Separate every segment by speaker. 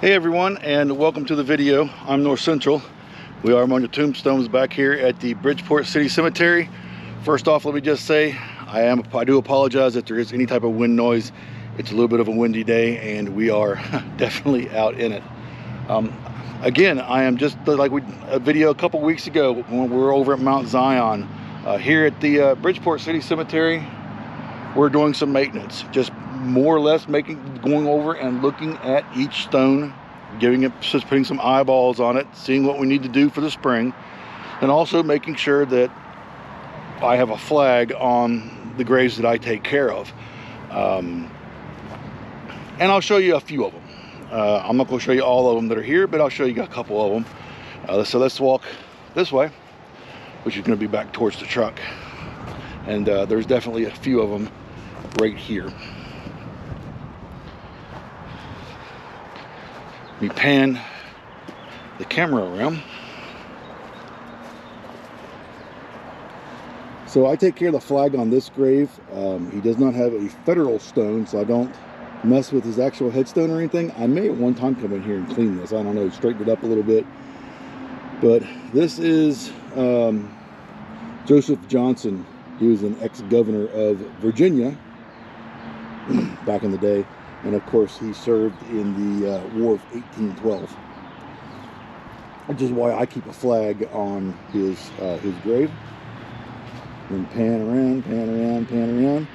Speaker 1: Hey everyone, and welcome to the video. I'm North Central. We are among the tombstones back here at the Bridgeport City Cemetery. First off, let me just say I do apologize if there is any type of wind noise. It's a little bit of a windy day and we are definitely out in it. Again, I am just like a video a couple weeks ago when we were over at Mount Zion. Here at the Bridgeport City Cemetery, we're doing some maintenance, just more or less going over and looking at each stone, just putting some eyeballs on it, seeing what we need to do for the spring, and also making sure that I have a flag on the graves that I take care of. And I'll show you a few of them. I'm not going to show you all of them that are here, but I'll show you a couple of them. So let's walk this way, which is going to be back towards the truck. And there's definitely a few of them right here. Let me pan the camera around. So I take care of the flag on this grave. He does not have a federal stone, so I don't mess with his actual headstone or anything. I may at one time come in here and clean this. I don't know, straighten it up a little bit. But this is Joseph Johnson. He was an ex-governor of Virginia back in the day. And of course, he served in the War of 1812. Which is why I keep a flag on his grave. And pan around, pan around, pan around.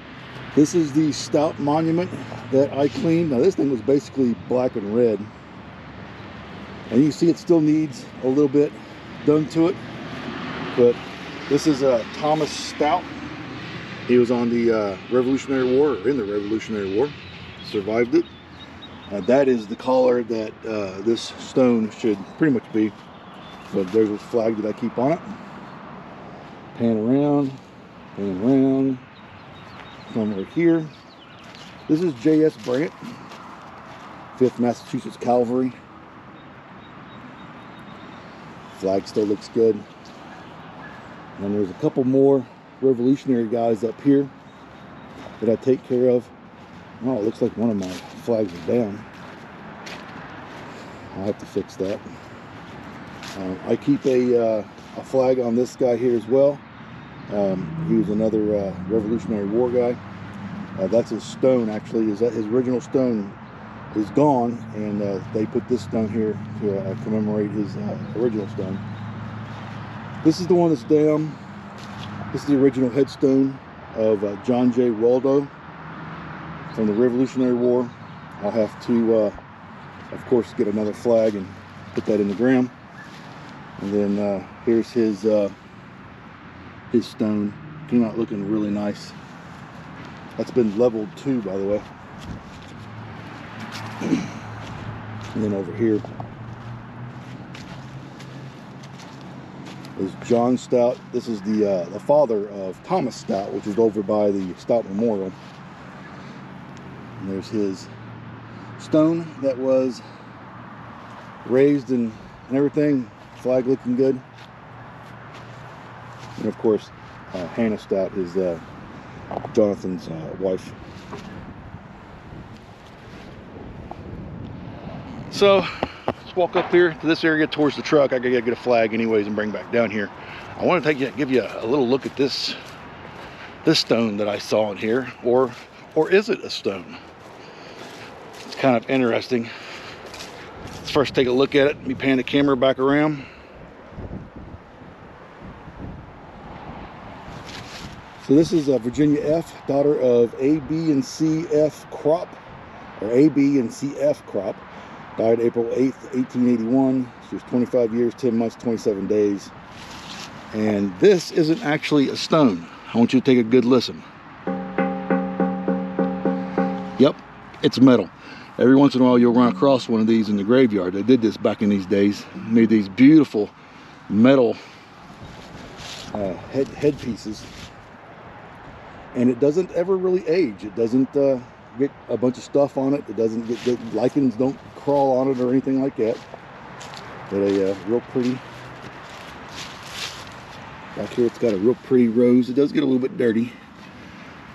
Speaker 1: This is the stout monument that I cleaned. Now this thing was basically black and red. And you see it still needs a little bit done to it. But this is Thomas Stout. He was on the Revolutionary War, or in the Revolutionary War. Survived it. That is the collar that this stone should pretty much be. But there's this flag that I keep on it. Pan around, come over here. This is J.S. Brant, 5th Massachusetts Cavalry. Flag still looks good. And there's a couple more Revolutionary guys up here that I take care of. Oh, it looks like one of my flags is down. I'll have to fix that. I keep a flag on this guy here as well. He was another Revolutionary War guy. That's his stone, actually. His original stone is gone, and they put this stone here to commemorate his original stone. This is the one that's down. This is the original headstone of John J. Waldo from the Revolutionary War. I'll have to, of course, get another flag and put that in the ground. And then here's his stone. Came out looking really nice. That's been leveled too, by the way. And then over here is John Stout. This is the father of Thomas Stout, which is over by the Stout Memorial. And there's his stone that was raised and everything. Flag looking good. And of course, Hannah Stout is Jonathan's wife. So let's walk up here to this area towards the truck. I gotta get a flag anyways and bring back down here. I want to give you a little look at this stone that I saw in here, or is it a stone? It's kind of interesting. Let's first take a look at it. Let me pan the camera back around. So this is Virginia F., daughter of A.B. and C.F. Crop, or A.B. and C.F. Crop. Died April 8th, 1881. She was 25 years, 10 months, 27 days. And this isn't actually a stone. I want you to take a good listen. Yep, it's metal. Every once in a while you'll run across one of these in the graveyard. They did this back in these days. Made these beautiful metal headpieces. And it doesn't ever really age. It doesn't get a bunch of stuff on it. It doesn't get lichens don't crawl on it or anything like that. But a real pretty, back here it's got a real pretty rose. It does get a little bit dirty.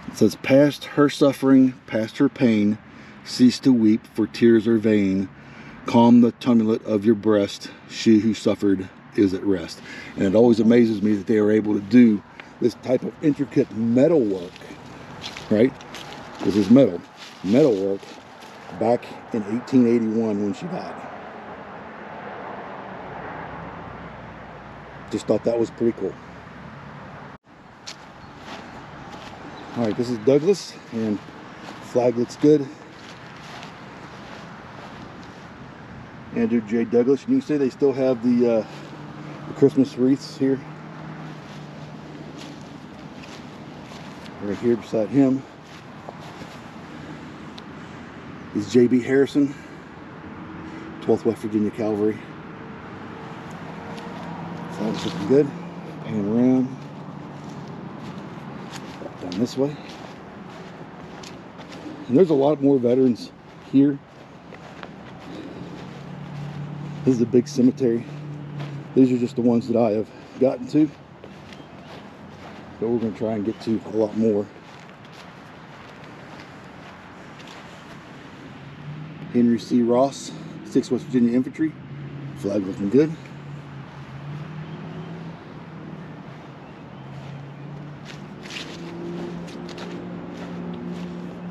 Speaker 1: It says, past her suffering, past her pain, cease to weep, for tears are vain. calm the tumult of your breast, she who suffered is at rest. And it always amazes me that they are able to do this type of intricate metal work, right? This is metal work back in 1881 when she died. Just thought that was pretty cool. All right, this is Douglas, and flag looks good. Andrew J. Douglas. You can see they still have the Christmas wreaths here. Right here beside him is J.B. Harrison, 12th West Virginia Cavalry. Flag's looking good. Pan around. Down this way. And there's a lot more veterans here. This is a big cemetery. These are just the ones that I have gotten to. But we're going to try and get to a lot more. Henry C. Ross, 6th West Virginia Infantry. Flag looking good.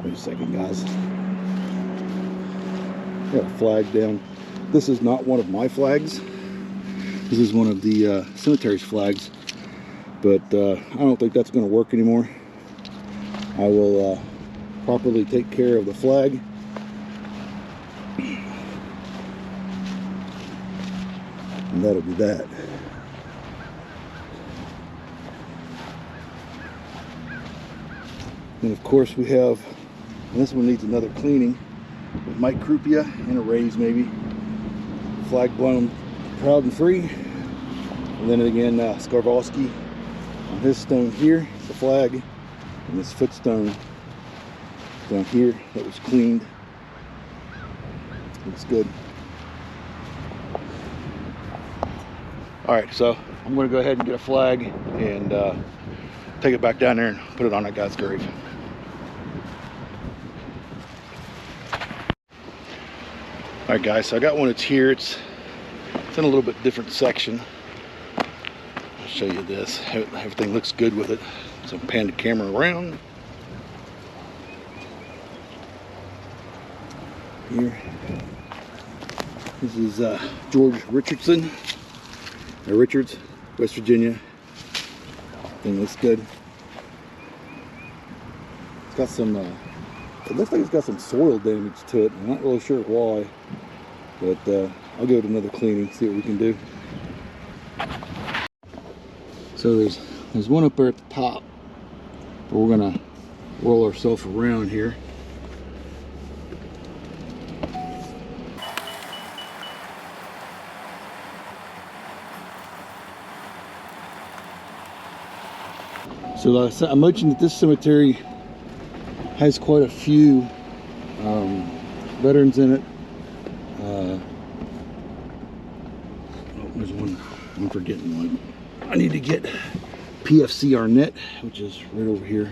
Speaker 1: Wait a second, guys. Got a flag down. This is not one of my flags. This is one of the cemetery's flags, but I don't think that's going to work anymore. I will properly take care of the flag. And that'll be that. And of course we have, and this one needs another cleaning, with Mike Krupia and a raise maybe. Flag blown proud and free. And then again, Skarvalski on his stone here, the flag, and this footstone down here that was cleaned. Looks good. All right, so I'm going to go ahead and get a flag and take it back down there and put it on that guy's grave. All right, guys, so I got one that's here. It's in a little bit different section. I'll show you this. Everything looks good with it. So pan the camera around. Here. This is George Richardson. Richards, West Virginia. Thing looks good. It's got some, it looks like it's got some soil damage to it. I'm not really sure why, but I'll give it another cleaning, see what we can do. So there's one up there at the top, but we're gonna roll ourselves around here. So I mentioned that this cemetery has quite a few veterans in it. Oh, there's one, I'm forgetting one. I need to get PFC Arnett, which is right over here.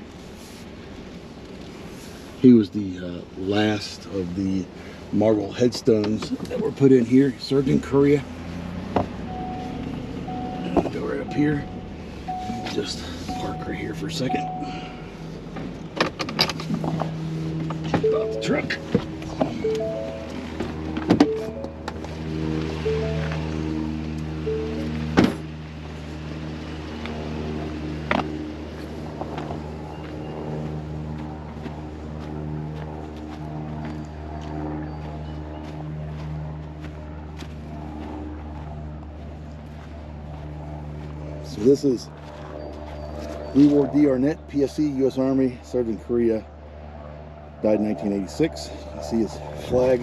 Speaker 1: He was the last of the marble headstones that were put in here. Served in Korea. Go right up here. Just park right here for a second. Jump out the truck. So this is Leeward D. Arnett, PFC, U.S. Army, served in Korea, died in 1986. You can see his flag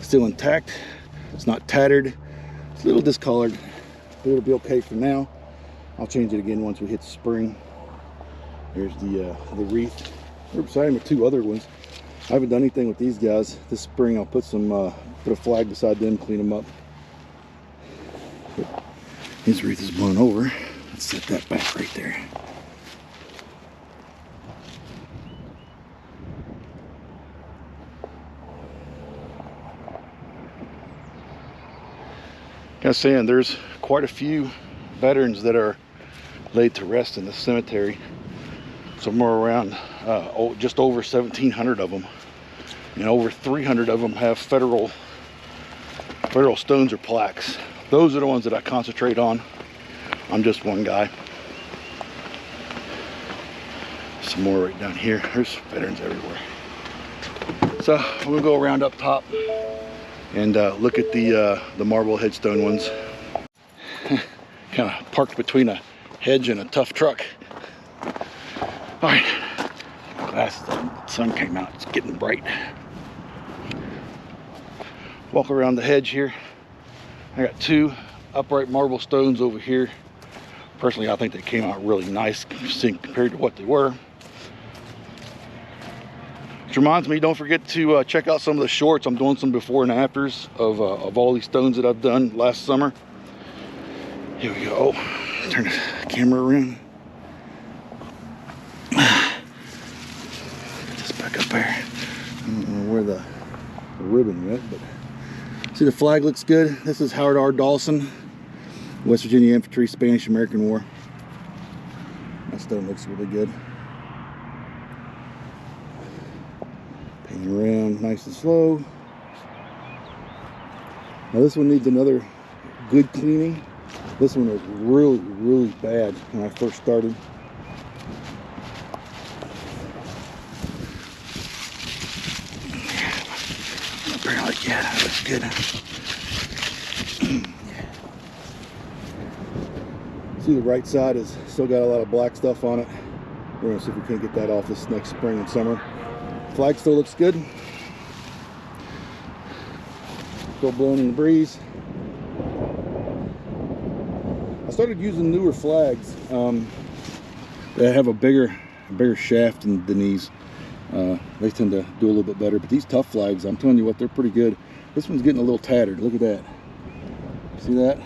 Speaker 1: still intact. It's not tattered. It's a little discolored, but it'll be okay for now. I'll change it again once we hit spring. There's the wreath. We're beside him with two other ones. I haven't done anything with these guys. This spring I'll put some put a flag beside them, clean them up. But his wreath is blown over. Let's set that back right there. Kind of saying there's quite a few veterans that are laid to rest in this cemetery. Somewhere around just over 1,700 of them. And over 300 of them have federal stones or plaques. Those are the ones that I concentrate on. I'm just one guy. Some more right down here. There's veterans everywhere. So we'll go around up top and look at the marble headstone ones. Kind of parked between a hedge and a tough truck. All right, glasses on. The sun came out. It's getting bright. Walk around the hedge here. I got two upright marble stones over here. Personally, I think they came out really nice compared to what they were. Which reminds me, don't forget to check out some of the shorts. I'm doing some before and afters of all these stones that I've done last summer. Here we go. Turn the camera around. Get this back up there. I don't know where the ribbon went, but see, the flag looks good. This is Howard R. Dawson, West Virginia Infantry, Spanish-American War. That stone looks really good. Paint around nice and slow. Now this one needs another good cleaning. This one was really, really bad when I first started. Apparently, yeah, that looks good. See, the right side has still got a lot of black stuff on it. We're gonna see if we can't get that off this next spring and summer. Flag still looks good. Still blowing in the breeze. I started using newer flags that have a bigger shaft than these. They tend to do a little bit better, but these Tuffflags, I'm telling you what, they're pretty good. This one's getting a little tattered. Look at that. See that?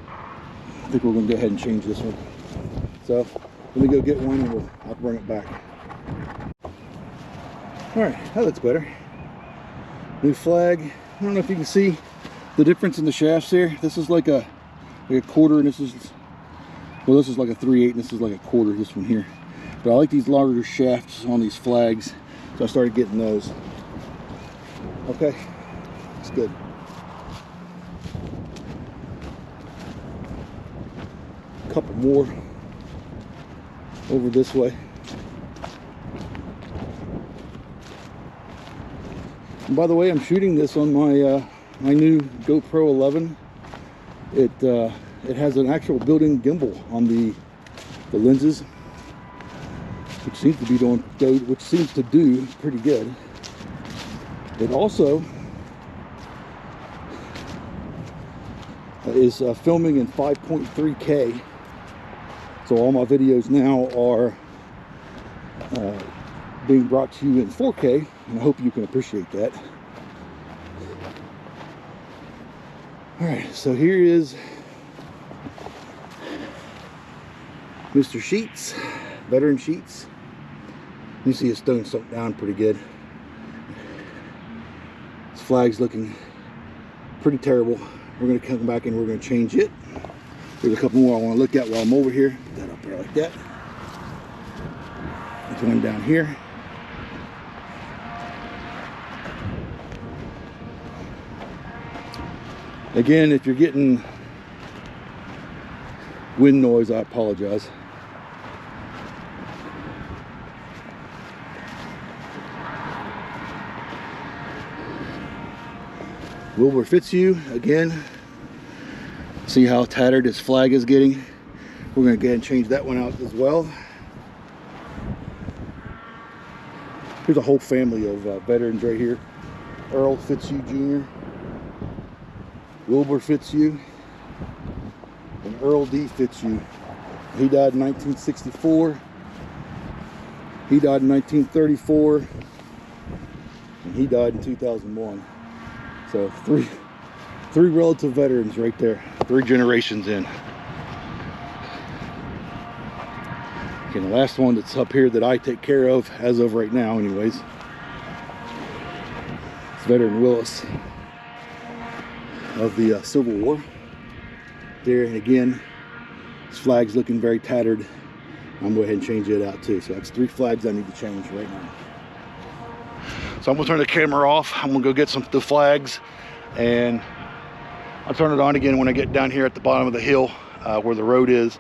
Speaker 1: I think we're going to go ahead and change this one. So let me go get one and I'll bring it back. All right, that looks better. New flag. I don't know if you can see the difference in the shafts here. This is like a quarter, and this is like a 3/8, and this is like a quarter, this one here. But I like these larger shafts on these flags, so I started getting those. Okay, it's good. A couple more over this way. And by the way, I'm shooting this on my new GoPro 11. It has an actual built-in gimbal on the lenses, which seems to do pretty good. It also is filming in 5.3K, so all my videos now are being brought to you in 4K, and I hope you can appreciate that. All right, so here is Mr. Sheets, veteran Sheets. You see his stone sunk down pretty good. His flag's looking pretty terrible. We're going to come back and we're going to change it. There's a couple more I want to look at while I'm over here. Put that up there like that. There's one down here. Again, if you're getting wind noise, I apologize. Wilbur Fitzhugh, again. See how tattered his flag is getting. We're going to go ahead and change that one out as well. Here's a whole family of veterans right here. Earl Fitzhugh Jr., Wilbur Fitzhugh, and Earl D. Fitzhugh. He died in 1964. He died in 1934. And he died in 2001. So three relative veterans right there. 3 generations in. Okay, the last one that's up here that I take care of, as of right now anyways, is Veteran Willis. of the Civil War there. And again, this flag's looking very tattered. I'm gonna go ahead and change it out too. So that's 3 flags I need to change right now. So I'm gonna turn the camera off. I'm gonna go get the flags, and I'll turn it on again when I get down here at the bottom of the hill where the road is.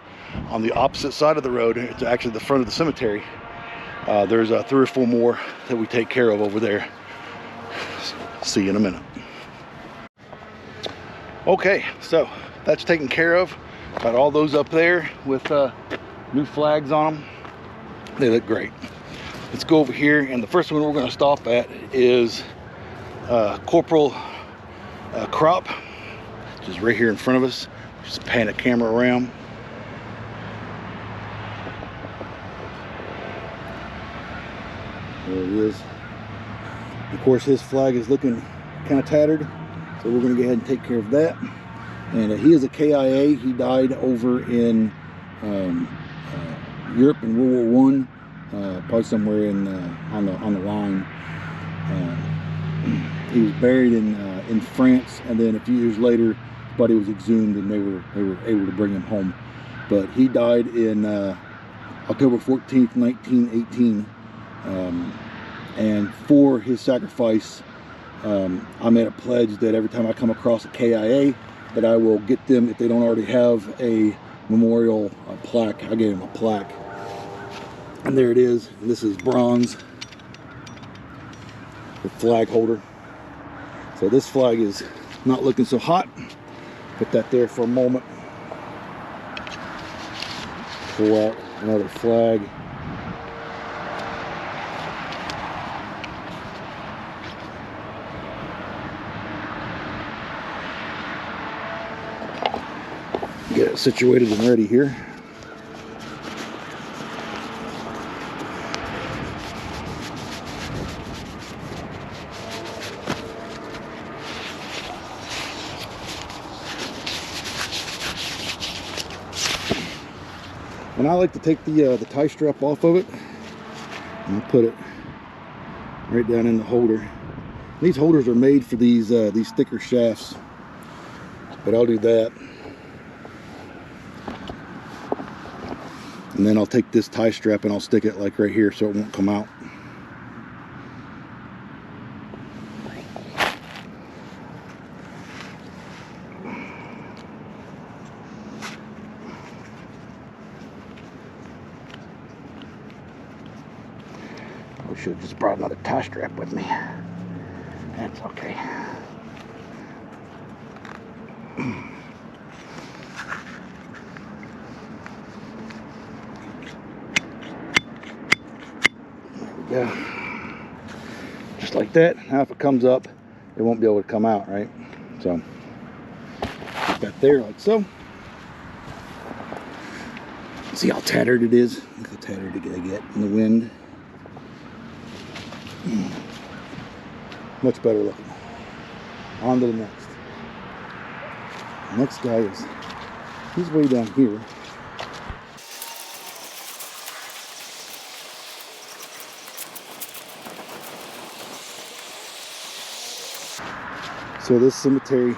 Speaker 1: On the opposite side of the road, it's actually the front of the cemetery. There's 3 or 4 more that we take care of over there. See you in a minute. Okay, so that's taken care of. Got all those up there with new flags on them. They look great. Let's go over here, and the first one we're going to stop at is Corporal Crop, which is right here in front of us. Just pan the camera around. There he is. Of course, his flag is looking kind of tattered, so we're going to go ahead and take care of that. And he is a KIA. He died over in Europe in World War I, probably somewhere in on the line. He was buried in France, and then a few years later, his body was exhumed, and they were able to bring him home. But he died in October 14th, 1918. And for his sacrifice, I made a pledge that every time I come across a KIA, that I will get them, if they don't already have a memorial plaque. I gave him a plaque, and there it is. And this is bronze, the flag holder. So this flag is not looking so hot. Put that there for a moment. Pull out another flag. Get it situated and ready here. And I like to take the tie strap off of it and I'll put it right down in the holder. These holders are made for these thicker shafts, but I'll do that. And then I'll take this tie strap and I'll stick it like right here so it won't come out. I should have just brought another tie strap with me. That's okay. Yeah, just like that. Now if it comes up, it won't be able to come out, right? So put that there like so. See how tattered it is? Look how tattered it get in the wind. Much better looking. On to the next. The next guy he's way down here. So this cemetery,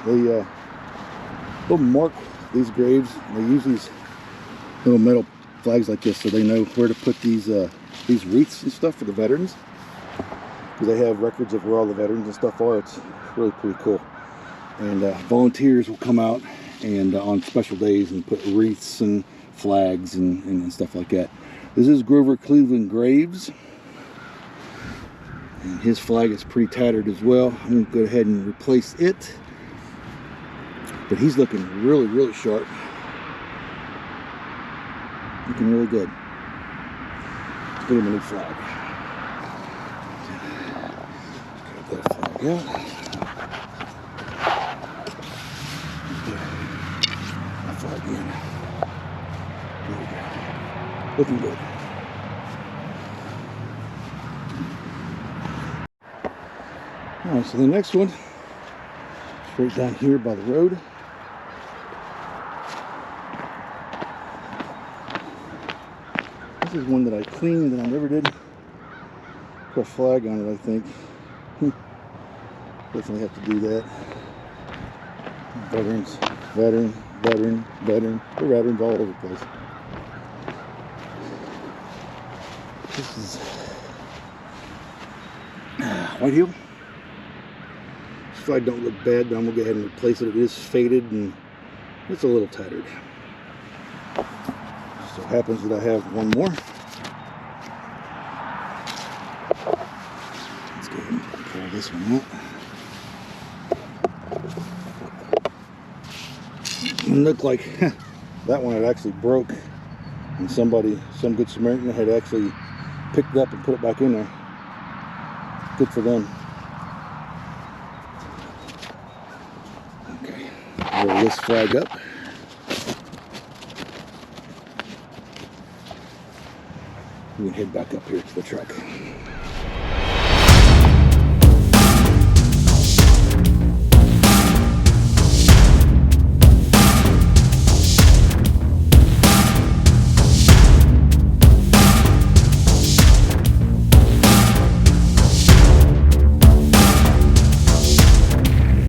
Speaker 1: they will mark these graves. They use these little metal flags like this so they know where to put these wreaths and stuff for the veterans, because they have records of where all the veterans and stuff are. It's really pretty cool. And volunteers will come out and on special days and put wreaths and flags and stuff like that. This is Grover Cleveland Graves. And his flag is pretty tattered as well. I'm going to go ahead and replace it. But he's looking really, really sharp. Looking really good. Let's get him a new flag. Grab that flag out. That flag in. There we go. Looking good. Alright, so the next one is right down here by the road. This is one that I cleaned and I never did put a flag on it, I think. Definitely have to do that. Veterans, veteran, veteran, veteran. There are veterans all over the place. This is white heel. This flag don't look bad, but I'm gonna go ahead and replace it. It is faded and it's a little tattered. So happens that I have one more. Let's go ahead and pull this one out. It looked like that one had actually broke, and some good Samaritan had actually picked it up and put it back in there. Good for them. Okay, roll this flag up. We can head back up here to the truck.